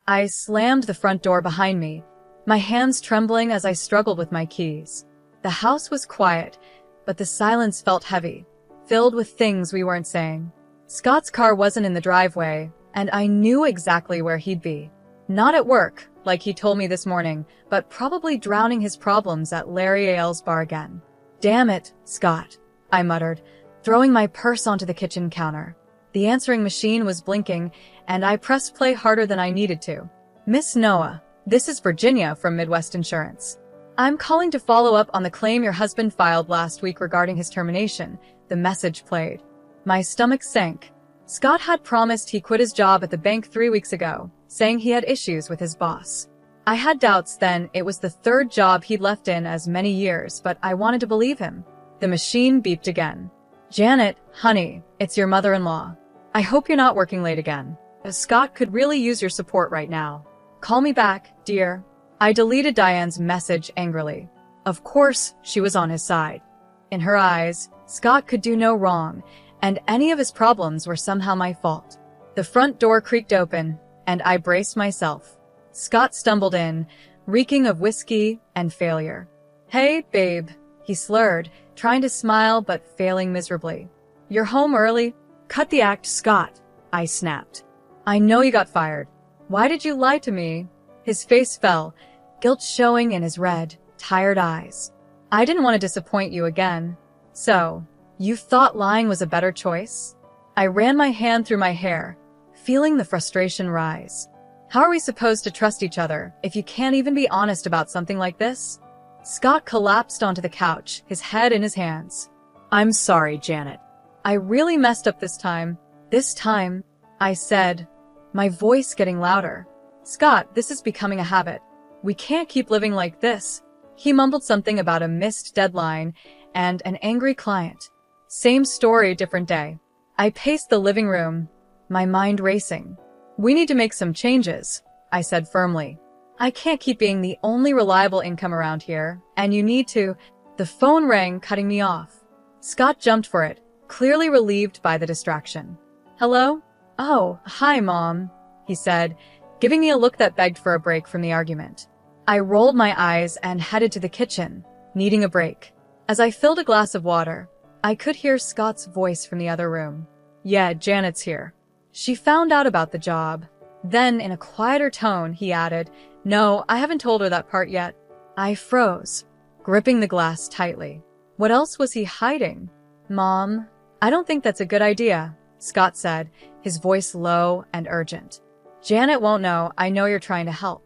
I slammed the front door behind me, my hands trembling as I struggled with my keys. The house was quiet, but the silence felt heavy, filled with things we weren't saying. Scott's car wasn't in the driveway, and I knew exactly where he'd be. Not at work, like he told me this morning, but probably drowning his problems at Larry Ailes' bar again. "Damn it, Scott," I muttered, throwing my purse onto the kitchen counter. The answering machine was blinking, and I pressed play harder than I needed to. "Miss Noah, this is Virginia from Midwest Insurance. I'm calling to follow up on the claim your husband filed last week regarding his termination," the message played. My stomach sank. Scott had promised he quit his job at the bank 3 weeks ago, saying he had issues with his boss. I had doubts then. It was the third job he'd left in as many years, but I wanted to believe him. The machine beeped again. "Janet, honey, it's your mother-in-law. I hope you're not working late again. Scott could really use your support right now. Call me back, dear." I deleted Diane's message angrily. Of course, she was on his side. In her eyes, Scott could do no wrong, and any of his problems were somehow my fault. The front door creaked open, and I braced myself. Scott stumbled in, reeking of whiskey and failure. "Hey, babe," he slurred, trying to smile but failing miserably. "You're home early?" "Cut the act, Scott," I snapped. "I know you got fired. Why did you lie to me?" His face fell, guilt showing in his red, tired eyes. "I didn't want to disappoint you again." "So, you thought lying was a better choice?" I ran my hand through my hair, feeling the frustration rise. How are we supposed to trust each other if you can't even be honest about something like this? Scott collapsed onto the couch, his head in his hands. "I'm sorry, Janet. I really messed up this time." "This time," I said, my voice getting louder. "Scott, this is becoming a habit. We can't keep living like this." He mumbled something about a missed deadline and an angry client. Same story, different day. I paced the living room, my mind racing. "We need to make some changes," I said firmly. "I can't keep being the only reliable income around here, and you need to—" The phone rang, cutting me off. Scott jumped for it, clearly relieved by the distraction. "Hello?" "Oh, hi, Mom," he said, giving me a look that begged for a break from the argument. I rolled my eyes and headed to the kitchen, needing a break. As I filled a glass of water, I could hear Scott's voice from the other room. "Yeah, Janet's here. She found out about the job." Then, in a quieter tone, he added, "No, I haven't told her that part yet." I froze, gripping the glass tightly. What else was he hiding? "Mom, I don't think that's a good idea," Scott said, his voice low and urgent. "Janet won't know. I know you're trying to help."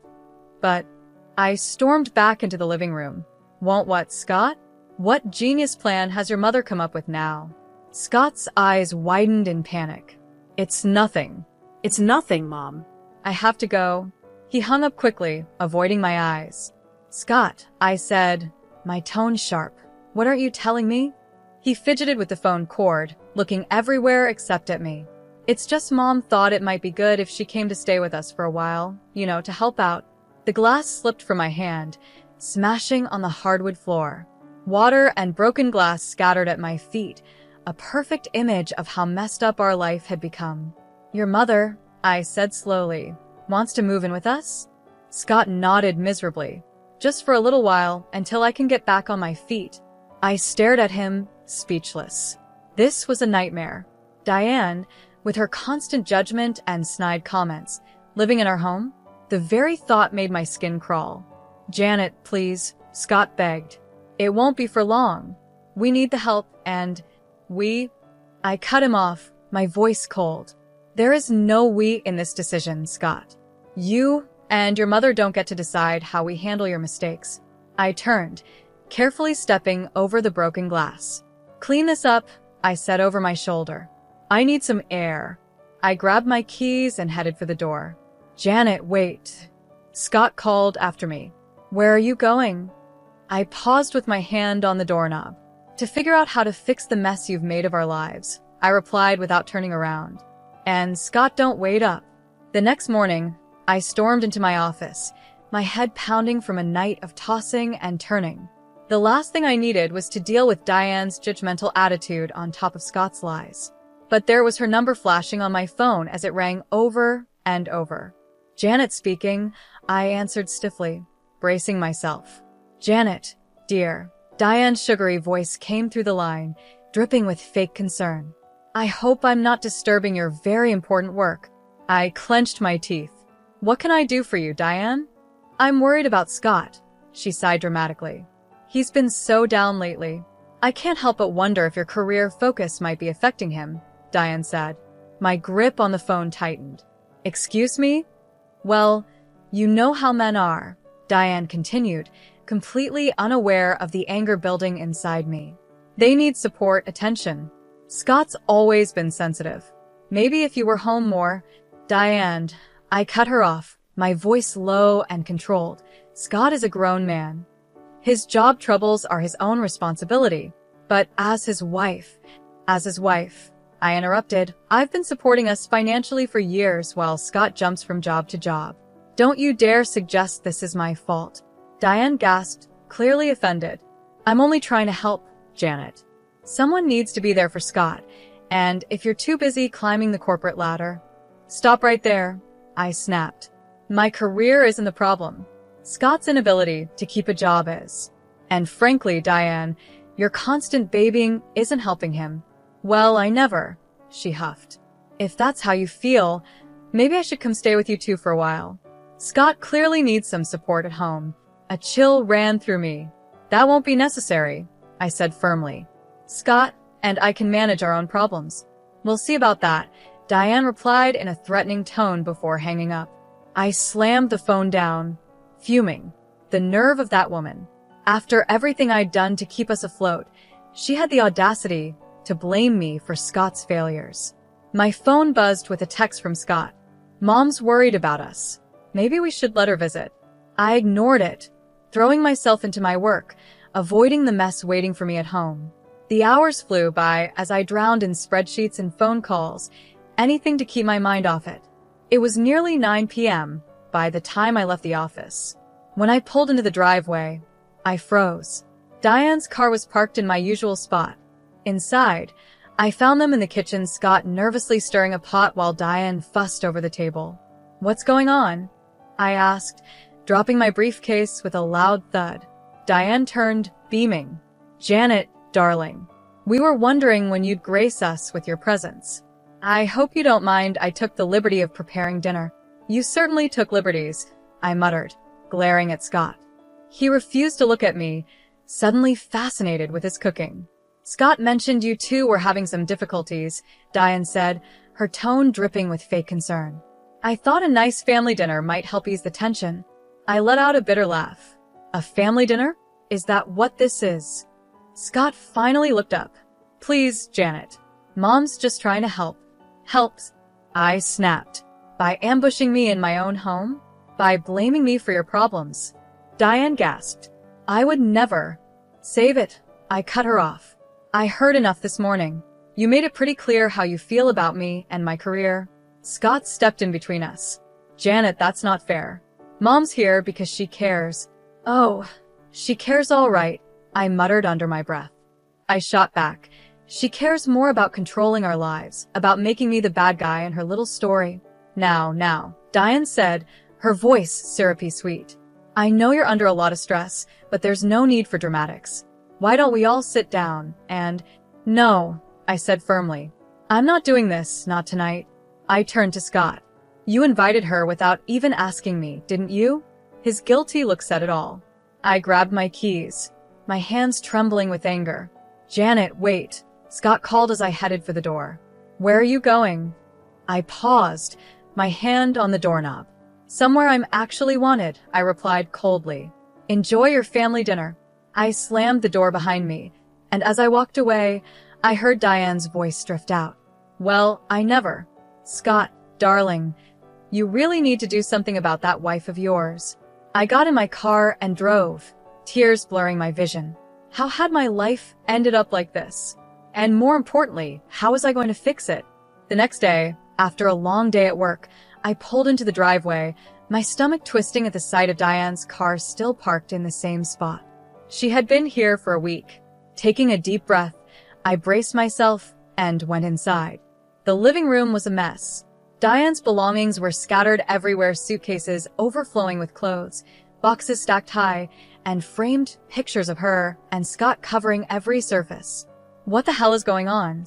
But I stormed back into the living room. "Won't what, Scott? What genius plan has your mother come up with now?" Scott's eyes widened in panic. "It's nothing." "It's nothing, Mom." "I have to go." He hung up quickly, avoiding my eyes. "Scott," I said, my tone sharp. "What aren't you telling me?" He fidgeted with the phone cord, looking everywhere except at me. "It's just Mom thought it might be good if she came to stay with us for a while, to help out." The glass slipped from my hand, smashing on the hardwood floor. Water and broken glass scattered at my feet, a perfect image of how messed up our life had become. "Your mother," I said slowly, "wants to move in with us?" Scott nodded miserably. "Just for a little while, until I can get back on my feet." I stared at him, speechless. This was a nightmare. Diane, with her constant judgment and snide comments, living in our home? The very thought made my skin crawl. "Janet, please," Scott begged. "It won't be for long. We need the help, and I cut him off, my voice cold. "There is no we in this decision, Scott. You and your mother don't get to decide how we handle your mistakes." I turned, carefully stepping over the broken glass. "Clean this up," I said over my shoulder. "I need some air." I grabbed my keys and headed for the door. "Janet, wait," Scott called after me. "Where are you going?" I paused with my hand on the doorknob. "To figure out how to fix the mess you've made of our lives," I replied without turning around. And Scott, don't wait up. The next morning, I stormed into my office, my head pounding from a night of tossing and turning. The last thing I needed was to deal with Diane's judgmental attitude on top of Scott's lies. But there was her number flashing on my phone as it rang over and over. Janet speaking, I answered stiffly, bracing myself. Janet, dear. Diane's sugary voice came through the line, dripping with fake concern. I hope I'm not disturbing your very important work. I clenched my teeth. What can I do for you, Diane? I'm worried about Scott, she sighed dramatically. He's been so down lately. I can't help but wonder if your career focus might be affecting him, Diane said. My grip on the phone tightened. Excuse me? Well, you know how men are, Diane continued, completely unaware of the anger building inside me. They need support, attention. Scott's always been sensitive. Maybe if you were home more, Diane. I cut her off, my voice low and controlled. Scott is a grown man. His job troubles are his own responsibility. But as his wife, I interrupted, I've been supporting us financially for years while Scott jumps from job to job. Don't you dare suggest this is my fault. Diane gasped, clearly offended. I'm only trying to help, Janet. Someone needs to be there for Scott, and if you're too busy climbing the corporate ladder... Stop right there, I snapped. My career isn't the problem. Scott's inability to keep a job is. And frankly, Diane, your constant babying isn't helping him. Well, I never, she huffed. If that's how you feel, maybe I should come stay with you two for a while. Scott clearly needs some support at home. A chill ran through me. That won't be necessary, I said firmly. Scott and I can manage our own problems. We'll see about that, Diane replied in a threatening tone before hanging up. I slammed the phone down, fuming. The nerve of that woman. After everything I'd done to keep us afloat, she had the audacity to blame me for Scott's failures. My phone buzzed with a text from Scott. Mom's worried about us. Maybe we should let her visit. I ignored it, throwing myself into my work, avoiding the mess waiting for me at home. The hours flew by as I drowned in spreadsheets and phone calls, anything to keep my mind off it. It was nearly 9 p.m. by the time I left the office. When I pulled into the driveway, I froze. Diane's car was parked in my usual spot. Inside, I found them in the kitchen, Scott nervously stirring a pot while Diane fussed over the table. What's going on? I asked, dropping my briefcase with a loud thud. Diane turned, beaming. Janet, darling. We were wondering when you'd grace us with your presence. I hope you don't mind I took the liberty of preparing dinner. You certainly took liberties, I muttered, glaring at Scott. He refused to look at me, suddenly fascinated with his cooking. Scott mentioned you two were having some difficulties, Diane said, her tone dripping with fake concern. I thought a nice family dinner might help ease the tension. I let out a bitter laugh. A family dinner? Is that what this is? Scott finally looked up. Please, Janet. Mom's just trying to help. Helps? I snapped. By ambushing me in my own home? By blaming me for your problems? Diane gasped. I would never. Save it. I cut her off. I heard enough this morning. You made it pretty clear how you feel about me and my career. Scott stepped in between us. Janet, that's not fair. Mom's here because she cares. Oh, she cares all right, I muttered under my breath. I shot back. She cares more about controlling our lives, about making me the bad guy in her little story. Now, Diane said, her voice syrupy sweet. I know you're under a lot of stress, but there's no need for dramatics. Why don't we all sit down and... No, I said firmly. I'm not doing this, not tonight. I turned to Scott. You invited her without even asking me, didn't you? His guilty look said it all. I grabbed my keys, my hands trembling with anger. Janet, wait. Scott called as I headed for the door. Where are you going? I paused, my hand on the doorknob. Somewhere I'm actually wanted, I replied coldly. Enjoy your family dinner. I slammed the door behind me, and as I walked away, I heard Diane's voice drift out. Well, I never. Scott, darling, you really need to do something about that wife of yours. I got in my car and drove, tears blurring my vision. How had my life ended up like this? And more importantly, how was I going to fix it? The next day, after a long day at work, I pulled into the driveway, my stomach twisting at the sight of Diane's car still parked in the same spot. She had been here for a week. Taking a deep breath, I braced myself and went inside. The living room was a mess. Diane's belongings were scattered everywhere, suitcases overflowing with clothes, boxes stacked high, and framed pictures of her and Scott covering every surface. What the hell is going on?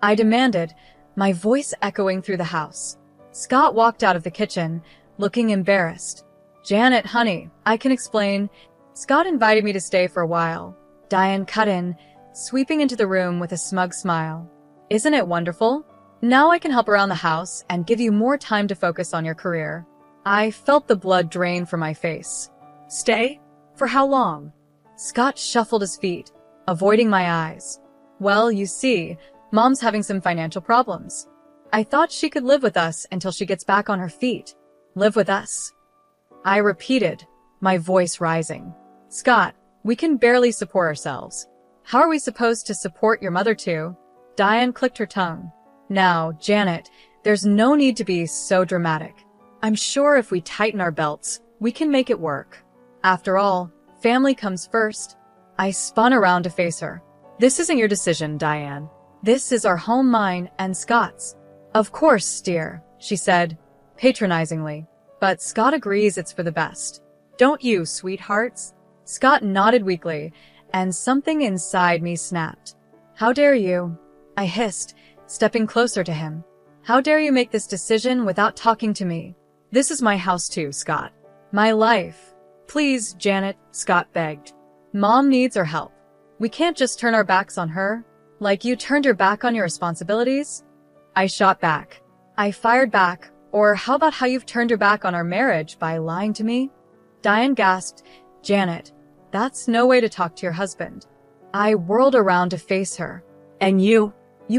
I demanded, my voice echoing through the house. Scott walked out of the kitchen, looking embarrassed. Janet, honey, I can explain. Scott invited me to stay for a while. Diane cut in, sweeping into the room with a smug smile. Isn't it wonderful? Now I can help around the house and give you more time to focus on your career. I felt the blood drain from my face. Stay? For how long? Scott shuffled his feet, avoiding my eyes. Well, you see, Mom's having some financial problems. I thought she could live with us until she gets back on her feet. Live with us? I repeated, my voice rising. Scott, we can barely support ourselves. How are we supposed to support your mother too? Diane clicked her tongue. Now, Janet, there's no need to be so dramatic. I'm sure if we tighten our belts, we can make it work. After all, family comes first. I spun around to face her. This isn't your decision, Diane. This is our home, mine and Scott's. Of course, dear, she said, patronizingly. But Scott agrees it's for the best. Don't you, sweethearts? Scott nodded weakly, and something inside me snapped. How dare you? I hissed, stepping closer to him. How dare you make this decision without talking to me? This is my house too, Scott. My life. Please, Janet, Scott begged. Mom needs our help. We can't just turn our backs on her, like you turned your back on your responsibilities. I shot back. I fired back, or how about how you've turned your back on our marriage by lying to me? Diane gasped, Janet, that's no way to talk to your husband. I whirled around to face her. And you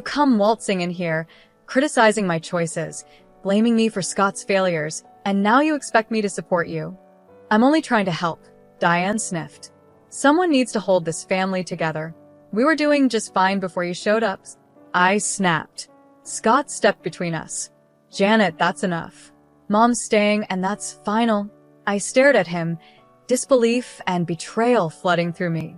come waltzing in here, criticizing my choices, blaming me for Scott's failures, and now you expect me to support you. I'm only trying to help, Diane sniffed. Someone needs to hold this family together. We were doing just fine before you showed up. I snapped. Scott stepped between us. Janet, that's enough. Mom's staying, and that's final. I stared at him, disbelief and betrayal flooding through me.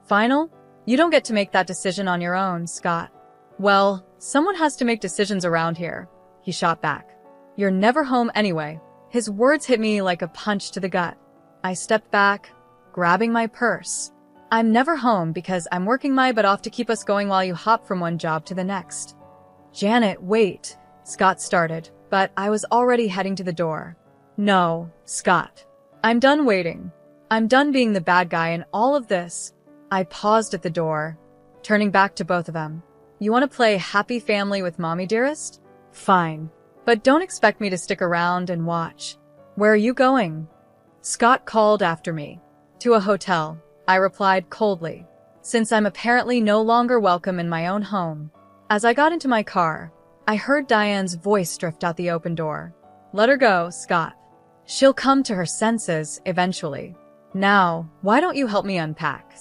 Final? You don't get to make that decision on your own, Scott. Well, someone has to make decisions around here, he shot back. You're never home anyway. His words hit me like a punch to the gut. I stepped back, grabbing my purse. I'm never home because I'm working my butt off to keep us going while you hop from one job to the next. Janet, wait, Scott started, but I was already heading to the door. No, Scott. I'm done waiting. I'm done being the bad guy in all of this. I paused at the door, turning back to both of them. You want to play happy family with mommy, dearest? Fine. But don't expect me to stick around and watch. Where are you going? Scott called after me. To a hotel, I replied coldly, since I'm apparently no longer welcome in my own home. As I got into my car, I heard Diane's voice drift out the open door. Let her go, Scott. She'll come to her senses eventually. Now, why don't you help me unpack?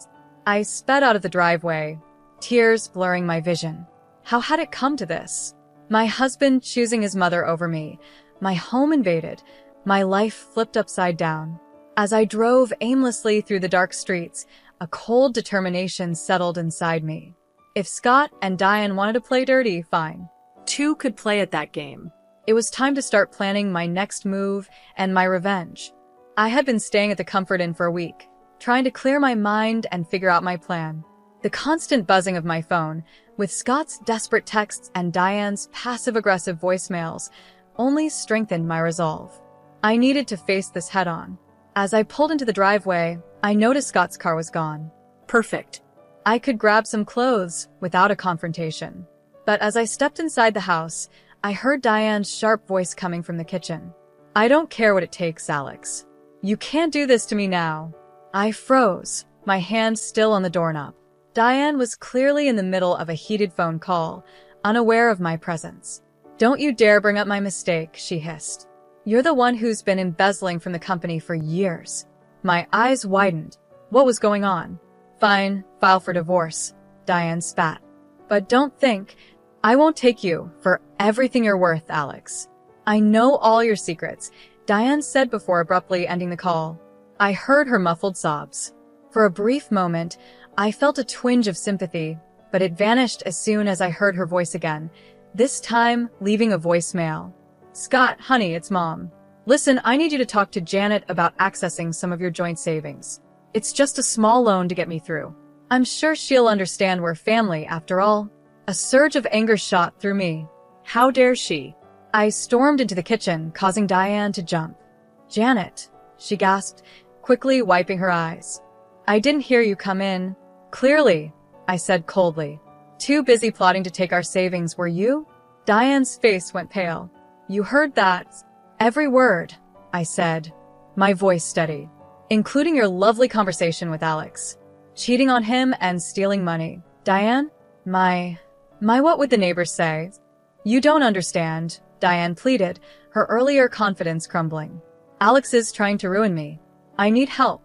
I sped out of the driveway, tears blurring my vision. How had it come to this? My husband choosing his mother over me, my home invaded, my life flipped upside down. As I drove aimlessly through the dark streets, a cold determination settled inside me. If Scott and Diane wanted to play dirty, fine. Two could play at that game. It was time to start planning my next move and my revenge. I had been staying at the Comfort Inn for a week, trying to clear my mind and figure out my plan. The constant buzzing of my phone, with Scott's desperate texts and Diane's passive-aggressive voicemails, only strengthened my resolve. I needed to face this head-on. As I pulled into the driveway, I noticed Scott's car was gone. Perfect. I could grab some clothes without a confrontation. But as I stepped inside the house, I heard Diane's sharp voice coming from the kitchen. I don't care what it takes, Alex. You can't do this to me now. I froze, my hand still on the doorknob. Diane was clearly in the middle of a heated phone call, unaware of my presence. Don't you dare bring up my mistake, she hissed. You're the one who's been embezzling from the company for years. My eyes widened. What was going on? Fine, file for divorce, Diane spat. But don't think, I won't take you for everything you're worth, Alex. I know all your secrets, Diane said before abruptly ending the call. I heard her muffled sobs. For a brief moment, I felt a twinge of sympathy, but it vanished as soon as I heard her voice again, this time leaving a voicemail. Scott, honey, it's Mom. Listen, I need you to talk to Janet about accessing some of your joint savings. It's just a small loan to get me through. I'm sure she'll understand we're family after all. A surge of anger shot through me. How dare she? I stormed into the kitchen, causing Diane to jump. Janet, she gasped, quickly wiping her eyes. I didn't hear you come in. Clearly, I said coldly. Too busy plotting to take our savings, were you? Diane's face went pale. You heard that? Every word, I said, my voice steady. Including your lovely conversation with Alex. Cheating on him and stealing money. Diane? My what would the neighbors say? You don't understand, Diane pleaded, her earlier confidence crumbling. Alex is trying to ruin me. I need help.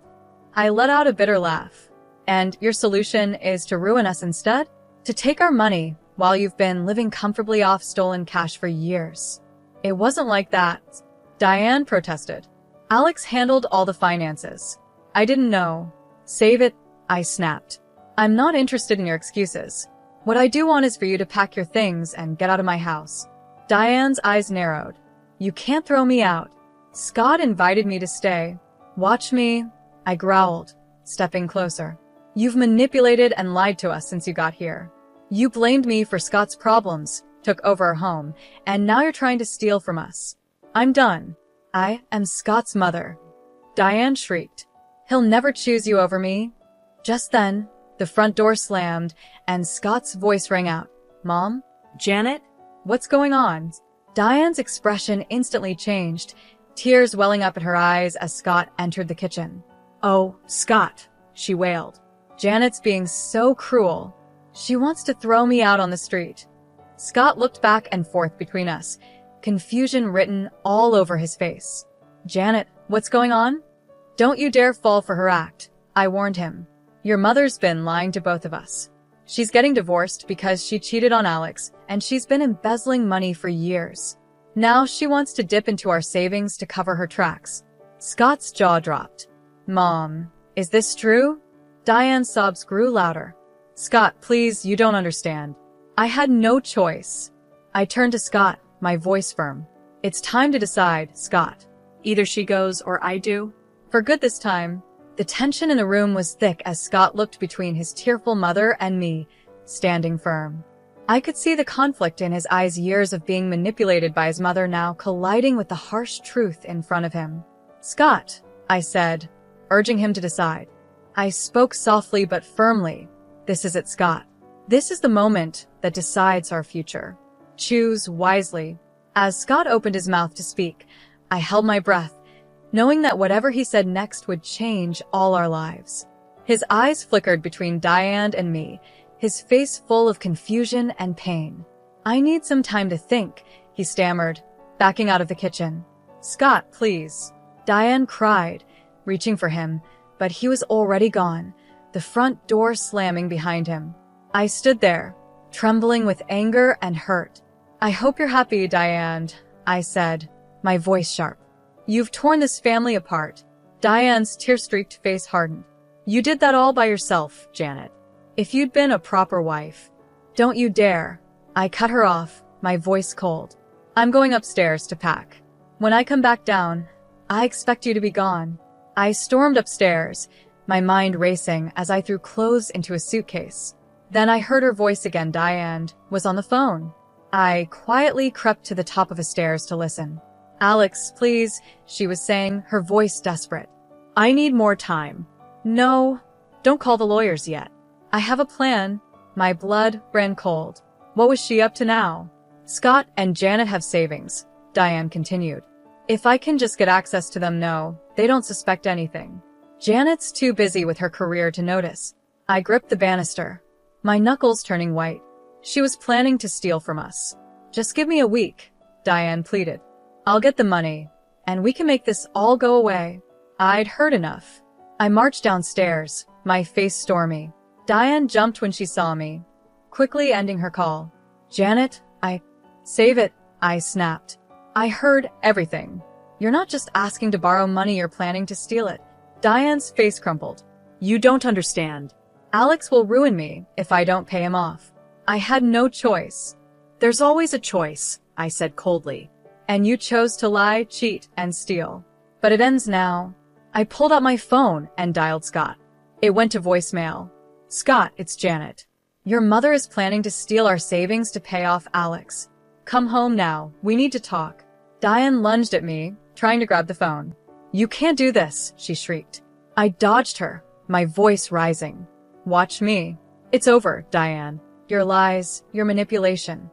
I let out a bitter laugh. And your solution is to ruin us instead? To take our money while you've been living comfortably off stolen cash for years. It wasn't like that, Diane protested. Alex handled all the finances. I didn't know. Save it, I snapped. I'm not interested in your excuses. What I do want is for you to pack your things and get out of my house. Diane's eyes narrowed. You can't throw me out. Scott invited me to stay. Watch me, I growled, stepping closer. You've manipulated and lied to us since you got here. You blamed me for Scott's problems, took over our home, and now you're trying to steal from us. I'm done. I am Scott's mother. Diane shrieked. He'll never choose you over me. Just then, the front door slammed, and Scott's voice rang out. Mom? Janet? What's going on? Diane's expression instantly changed, tears welling up at her eyes as Scott entered the kitchen. Oh, Scott, she wailed. Janet's being so cruel. She wants to throw me out on the street. Scott looked back and forth between us, confusion written all over his face. Janet, what's going on? Don't you dare fall for her act, I warned him. Your mother's been lying to both of us. She's getting divorced because she cheated on Alex, and she's been embezzling money for years. Now she wants to dip into our savings to cover her tracks. Scott's jaw dropped. Mom, is this true? Diane's sobs grew louder. Scott, please, you don't understand. I had no choice. I turned to Scott, my voice firm. It's time to decide, Scott. Either she goes or I do. For good this time. The tension in the room was thick as Scott looked between his tearful mother and me, standing firm. I could see the conflict in his eyes, years of being manipulated by his mother now colliding with the harsh truth in front of him. Scott, I said, urging him to decide. I spoke softly but firmly. This is it, Scott. This is the moment that decides our future. Choose wisely. As Scott opened his mouth to speak, I held my breath, knowing that whatever he said next would change all our lives. His eyes flickered between Diane and me, his face full of confusion and pain. I need some time to think, he stammered, backing out of the kitchen. Scott, please. Diane cried, reaching for him, but he was already gone, the front door slamming behind him. I stood there, trembling with anger and hurt. I hope you're happy, Diane, I said, my voice sharp. You've torn this family apart. Diane's tear-streaked face hardened. You did that all by yourself, Janet. If you'd been a proper wife. Don't you dare. I cut her off, my voice cold. I'm going upstairs to pack. When I come back down, I expect you to be gone. I stormed upstairs, my mind racing as I threw clothes into a suitcase. Then I heard her voice again. Diane was on the phone. I quietly crept to the top of the stairs to listen. Alex, please, she was saying, her voice desperate. I need more time. No, don't call the lawyers yet. I have a plan. My blood ran cold. What was she up to now? Scott and Janet have savings, Diane continued. If I can just get access to them, no, they don't suspect anything. Janet's too busy with her career to notice. I gripped the banister, my knuckles turning white. She was planning to steal from us. Just give me a week, Diane pleaded. I'll get the money, and we can make this all go away. I'd heard enough. I marched downstairs, my face stormy. Diane jumped when she saw me, quickly ending her call. Janet, Save it, I snapped. I heard everything. You're not just asking to borrow money, you're planning to steal it. Diane's face crumpled. You don't understand. Alex will ruin me if I don't pay him off. I had no choice. There's always a choice, I said coldly. And you chose to lie, cheat, and steal. But it ends now. I pulled out my phone and dialed Scott. It went to voicemail. Scott, it's Janet. Your mother is planning to steal our savings to pay off Alex. Come home now. We need to talk. Diane lunged at me, trying to grab the phone. You can't do this, she shrieked. I dodged her, my voice rising. Watch me. It's over, Diane. Your lies, your manipulation.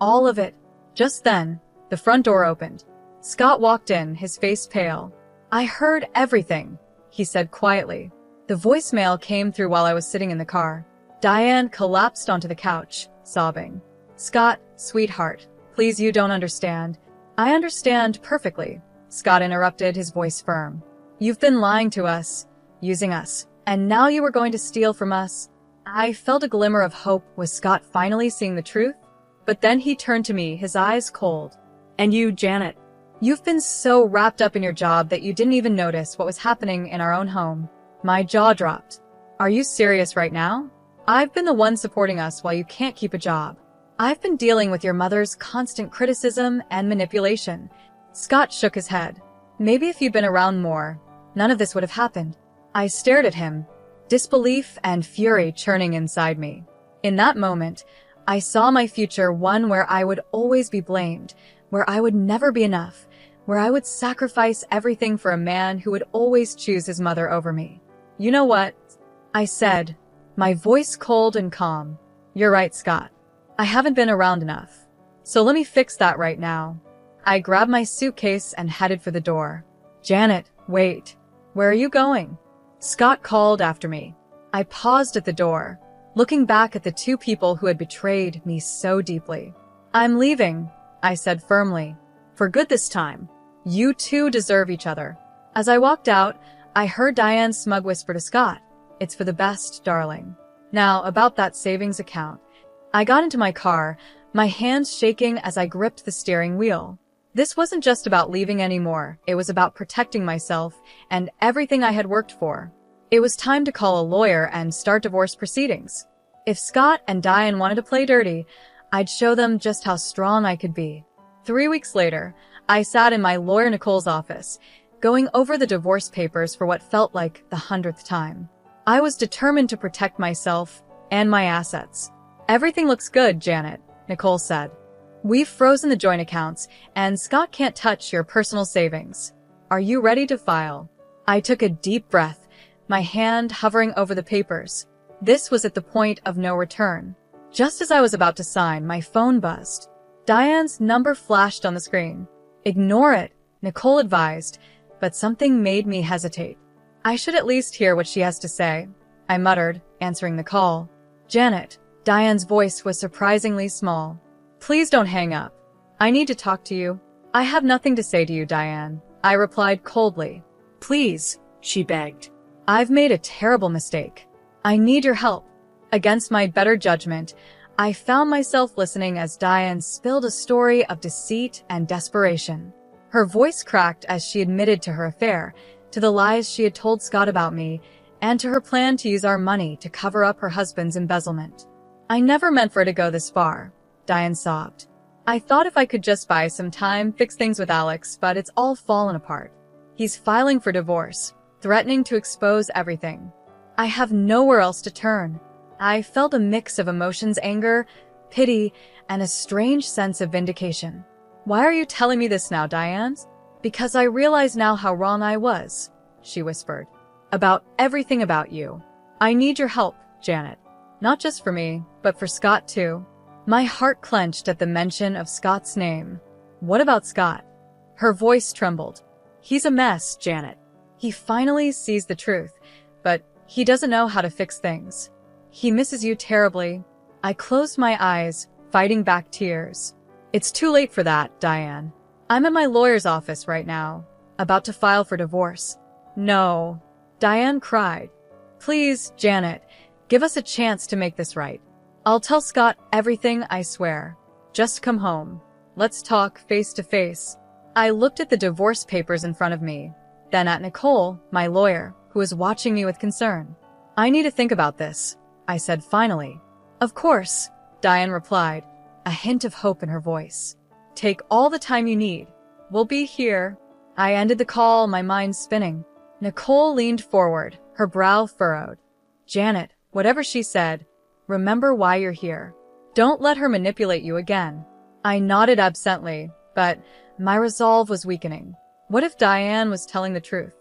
All of it. Just then, the front door opened. Scott walked in, his face pale. I heard everything, he said quietly. The voicemail came through while I was sitting in the car. Diane collapsed onto the couch, sobbing. Scott, sweetheart, please, you don't understand. I understand perfectly, Scott interrupted, his voice firm. You've been lying to us, using us, and now you were going to steal from us. I felt a glimmer of hope. Was Scott finally seeing the truth? But then he turned to me, his eyes cold. And you, Janet, you've been so wrapped up in your job that you didn't even notice what was happening in our own home. My jaw dropped. Are you serious right now? I've been the one supporting us while you can't keep a job. I've been dealing with your mother's constant criticism and manipulation. Scott shook his head. Maybe if you'd been around more, none of this would have happened. I stared at him, disbelief and fury churning inside me. In that moment, I saw my future, one where I would always be blamed, where I would never be enough, where I would sacrifice everything for a man who would always choose his mother over me. You know what? I said, my voice cold and calm. You're right, Scott. I haven't been around enough. So let me fix that right now. I grabbed my suitcase and headed for the door. Janet, wait. Where are you going? Scott called after me. I paused at the door, looking back at the two people who had betrayed me so deeply. I'm leaving, I said firmly. For good this time. You two deserve each other. As I walked out, I heard Diane's smug whisper to Scott. It's for the best, darling. Now, about that savings account. I got into my car, my hands shaking as I gripped the steering wheel. This wasn't just about leaving anymore. It was about protecting myself and everything I had worked for. It was time to call a lawyer and start divorce proceedings. If Scott and Diane wanted to play dirty, I'd show them just how strong I could be. 3 weeks later, I sat in my lawyer Nicole's office, going over the divorce papers for what felt like the 100th time. I was determined to protect myself and my assets. Everything looks good, Janet, Nicole said. We've frozen the joint accounts, and Scott can't touch your personal savings. Are you ready to file? I took a deep breath, my hand hovering over the papers. This was at the point of no return. Just as I was about to sign, my phone buzzed. Diane's number flashed on the screen. Ignore it, Nicole advised, but something made me hesitate. I should at least hear what she has to say, I muttered, answering the call. Janet, Diane's voice was surprisingly small. Please don't hang up. I need to talk to you. I have nothing to say to you, Diane, I replied coldly. Please, she begged. I've made a terrible mistake. I need your help. Against my better judgment, I found myself listening as Diane spilled a story of deceit and desperation. Her voice cracked as she admitted to her affair, to the lies she had told Scott about me, and to her plan to use our money to cover up her husband's embezzlement. I never meant for it to go this far, Diane sobbed. I thought if I could just buy some time, fix things with Alex, but it's all fallen apart. He's filing for divorce, threatening to expose everything. I have nowhere else to turn. I felt a mix of emotions, anger, pity, and a strange sense of vindication. Why are you telling me this now, Diane? Because I realize now how wrong I was, she whispered. About everything about you. I need your help, Janet. Not just for me, but for Scott too. My heart clenched at the mention of Scott's name. What about Scott? Her voice trembled. He's a mess, Janet. He finally sees the truth, but he doesn't know how to fix things. He misses you terribly. I closed my eyes, fighting back tears. It's too late for that, Diane. I'm at my lawyer's office right now, about to file for divorce. No, Diane cried. Please, Janet, give us a chance to make this right. I'll tell Scott everything, I swear. Just come home. Let's talk face to face. I looked at the divorce papers in front of me, then at Nicole, my lawyer, who was watching me with concern. I need to think about this, I said finally. Of course, Diane replied, a hint of hope in her voice. Take all the time you need, we'll be here. I ended the call, my mind spinning. Nicole leaned forward, her brow furrowed. Janet, whatever she said, remember why you're here. Don't let her manipulate you again. I nodded absently, but my resolve was weakening. What if Diane was telling the truth?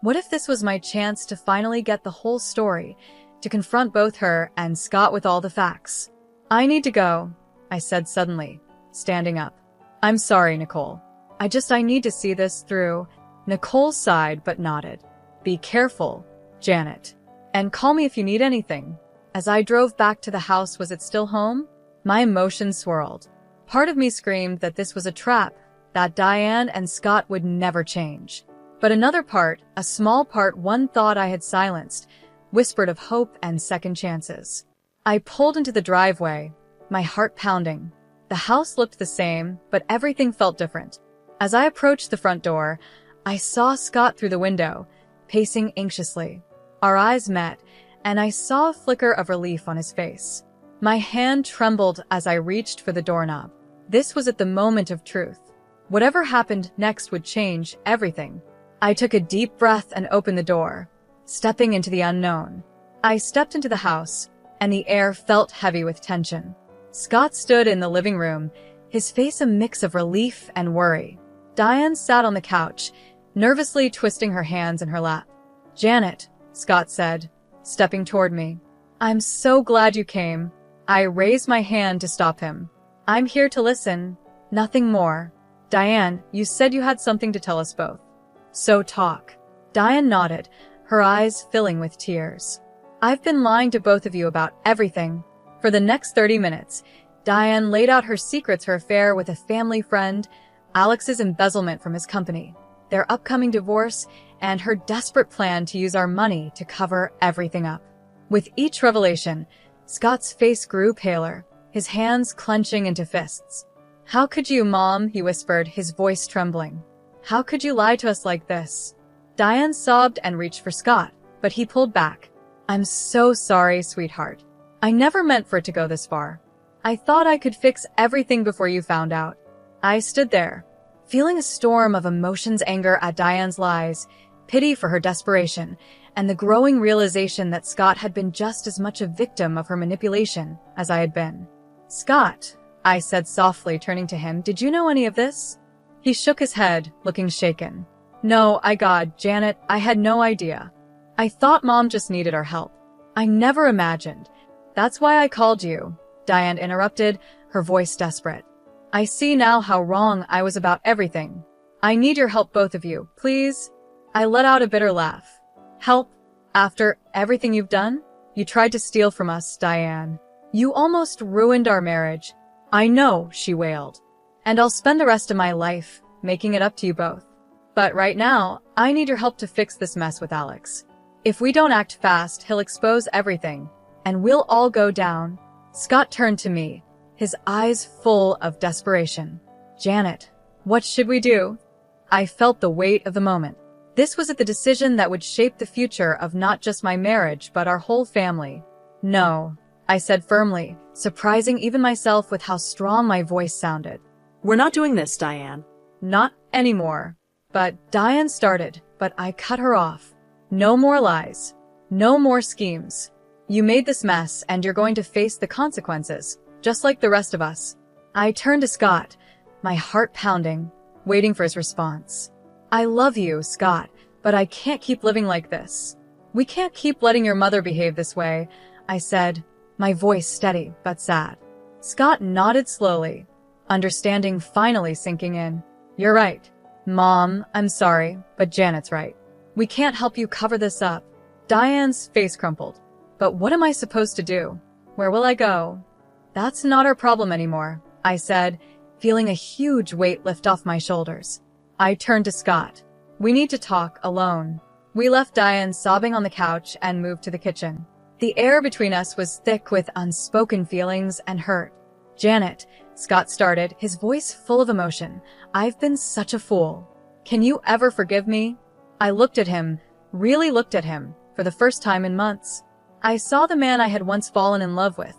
What if this was my chance to finally get the whole story, to confront both her and Scott with all the facts? I need to go, I said suddenly, standing up. I'm sorry, Nicole. I need to see this through. Nicole sighed but nodded. Be careful, Janet. And call me if you need anything. As I drove back to the house, was it still home? My emotions swirled. Part of me screamed that this was a trap, that Diane and Scott would never change. But another part, a small part, one thought I had silenced, whispered of hope and second chances. I pulled into the driveway, my heart pounding. The house looked the same, but everything felt different. As I approached the front door, I saw Scott through the window, pacing anxiously. Our eyes met, and I saw a flicker of relief on his face. My hand trembled as I reached for the doorknob. This was at the moment of truth. Whatever happened next would change everything. I took a deep breath and opened the door, stepping into the unknown. I stepped into the house, and the air felt heavy with tension. Scott stood in the living room, his face a mix of relief and worry. Diane sat on the couch, nervously twisting her hands in her lap. Janet, Scott said, stepping toward me. I'm so glad you came. I raised my hand to stop him. I'm here to listen, nothing more. Diane, you said you had something to tell us both. So talk. Diane nodded, her eyes filling with tears. I've been lying to both of you about everything. For the next 30 minutes, Diane laid out her secrets, her affair with a family friend, Alex's embezzlement from his company, their upcoming divorce, and her desperate plan to use our money to cover everything up. With each revelation, Scott's face grew paler, his hands clenching into fists. How could you, Mom? He whispered, his voice trembling. How could you lie to us like this? Diane sobbed and reached for Scott, but he pulled back. I'm so sorry, sweetheart. I never meant for it to go this far. I thought I could fix everything before you found out. I stood there, feeling a storm of emotions, anger at Diane's lies, pity for her desperation, and the growing realization that Scott had been just as much a victim of her manipulation as I had been. Scott, I said softly, turning to him, did you know any of this? He shook his head, looking shaken. No, Janet, I had no idea. I thought Mom just needed our help. I never imagined. That's why I called you, Diane interrupted, her voice desperate. I see now how wrong I was about everything. I need your help, both of you, please. I let out a bitter laugh. Help? After everything you've done? You tried to steal from us, Diane. You almost ruined our marriage. I know, she wailed. And I'll spend the rest of my life making it up to you both. But right now, I need your help to fix this mess with Alex. If we don't act fast, he'll expose everything, and we'll all go down. Scott turned to me, his eyes full of desperation. Janet, what should we do? I felt the weight of the moment. This was the decision that would shape the future of not just my marriage, but our whole family. No, I said firmly, surprising even myself with how strong my voice sounded. We're not doing this, Diane. Not anymore. But Diane started, but I cut her off. No more lies. No more schemes. You made this mess, and you're going to face the consequences, just like the rest of us. I turned to Scott, my heart pounding, waiting for his response. I love you, Scott, but I can't keep living like this. We can't keep letting your mother behave this way, I said, my voice steady but sad. Scott nodded slowly, understanding finally sinking in. You're right. Mom, I'm sorry, but Janet's right. We can't help you cover this up. Diane's face crumpled. But what am I supposed to do? Where will I go? That's not our problem anymore, I said, feeling a huge weight lift off my shoulders. I turned to Scott. We need to talk alone. We left Diane sobbing on the couch and moved to the kitchen. The air between us was thick with unspoken feelings and hurt. Janet, Scott started, his voice full of emotion. I've been such a fool. Can you ever forgive me? I looked at him, really looked at him, for the first time in months. I saw the man I had once fallen in love with,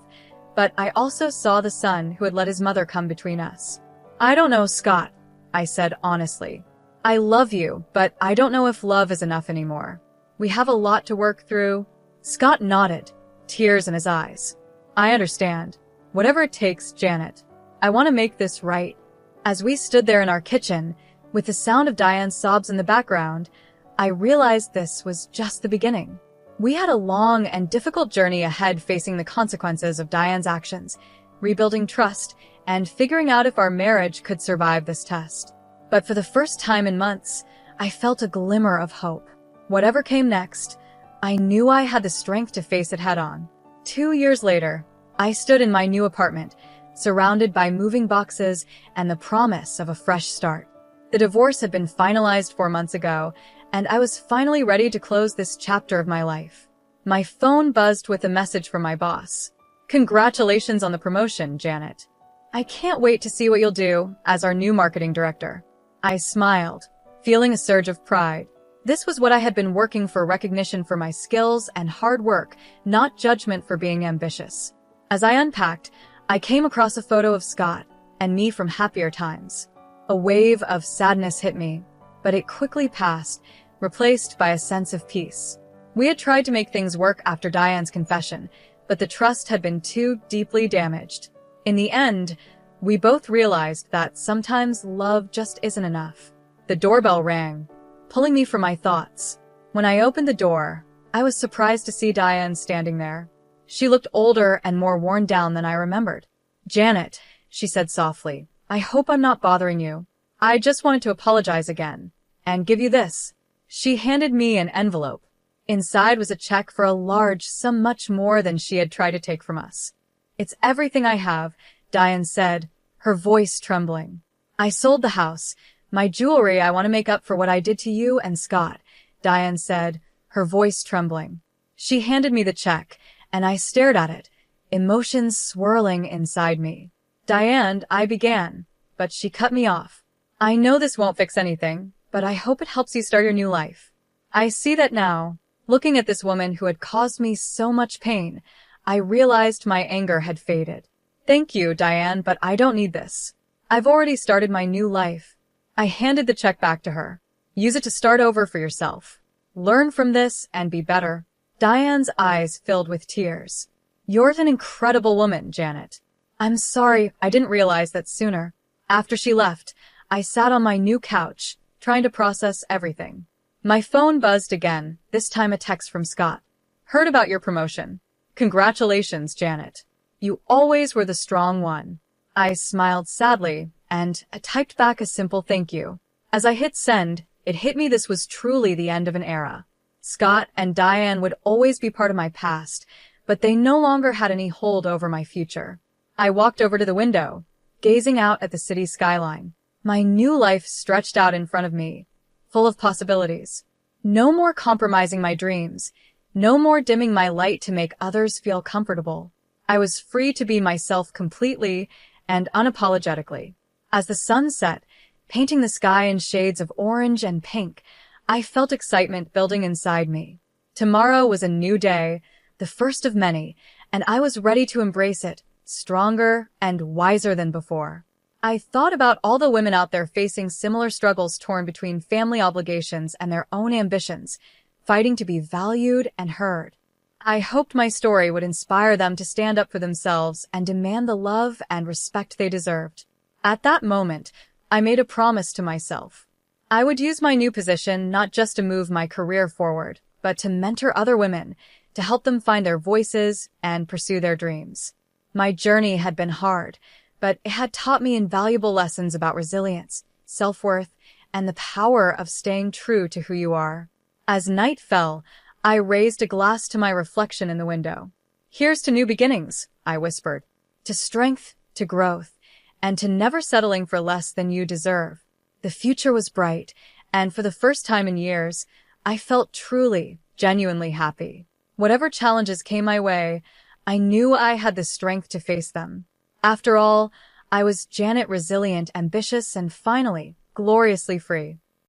but I also saw the son who had let his mother come between us. I don't know, Scott, I said honestly. I love you, but I don't know if love is enough anymore. We have a lot to work through. Scott nodded, tears in his eyes. I understand. Whatever it takes, Janet. I want to make this right. As we stood there in our kitchen, with the sound of Diane's sobs in the background, I realized this was just the beginning. We had a long and difficult journey ahead, facing the consequences of Diane's actions, rebuilding trust, and figuring out if our marriage could survive this test. But for the first time in months, I felt a glimmer of hope. Whatever came next, I knew I had the strength to face it head-on. 2 years later, I stood in my new apartment, surrounded by moving boxes and the promise of a fresh start. The divorce had been finalized 4 months ago, and I was finally ready to close this chapter of my life. My phone buzzed with a message from my boss. Congratulations on the promotion, Janet. I can't wait to see what you'll do as our new marketing director. I smiled, feeling a surge of pride. This was what I had been working for: recognition for my skills and hard work, not judgment for being ambitious. As I unpacked, I came across a photo of Scott and me from happier times. A wave of sadness hit me, but it quickly passed, replaced by a sense of peace. We had tried to make things work after Diane's confession, but the trust had been too deeply damaged. In the end, we both realized that sometimes love just isn't enough. The doorbell rang, pulling me from my thoughts. When I opened the door, I was surprised to see Diane standing there. She looked older and more worn down than I remembered. Janet, she said softly, I hope I'm not bothering you. I just wanted to apologize again and give you this. She handed me an envelope. Inside was a check for a large sum, much more than she had tried to take from us. It's everything I have, Diane said, her voice trembling. I sold the house, my jewelry. I want to make up for what I did to you and Scott, Diane said, her voice trembling. She handed me the check, and I stared at it, emotions swirling inside me. Diane, I began, but she cut me off. I know this won't fix anything, but I hope it helps you start your new life. I see that now. Looking at this woman who had caused me so much pain, I realized my anger had faded. Thank you, Diane, but I don't need this. I've already started my new life. I handed the check back to her. Use it to start over for yourself. Learn from this and be better. Diane's eyes filled with tears. You're an incredible woman, Janet. I'm sorry I didn't realize that sooner. After she left, I sat on my new couch, trying to process everything. My phone buzzed again, this time a text from Scott. Heard about your promotion. Congratulations, Janet. You always were the strong one. I smiled sadly, and I typed back a simple thank you. As I hit send, it hit me this was truly the end of an era. Scott and Diane would always be part of my past, but they no longer had any hold over my future. I walked over to the window, gazing out at the city skyline. My new life stretched out in front of me, full of possibilities. No more compromising my dreams, no more dimming my light to make others feel comfortable. I was free to be myself completely and unapologetically. As the sun set, painting the sky in shades of orange and pink, I felt excitement building inside me. Tomorrow was a new day, the first of many, and I was ready to embrace it, stronger and wiser than before. I thought about all the women out there facing similar struggles, torn between family obligations and their own ambitions, fighting to be valued and heard. I hoped my story would inspire them to stand up for themselves and demand the love and respect they deserved. At that moment, I made a promise to myself. I would use my new position not just to move my career forward, but to mentor other women, to help them find their voices and pursue their dreams. My journey had been hard, but it had taught me invaluable lessons about resilience, self-worth, and the power of staying true to who you are. As night fell, I raised a glass to my reflection in the window. Here's to new beginnings, I whispered, to strength, to growth, and to never settling for less than you deserve. The future was bright, and for the first time in years, I felt truly, genuinely happy. Whatever challenges came my way, I knew I had the strength to face them. After all, I was Janet, resilient, ambitious, and finally, gloriously free.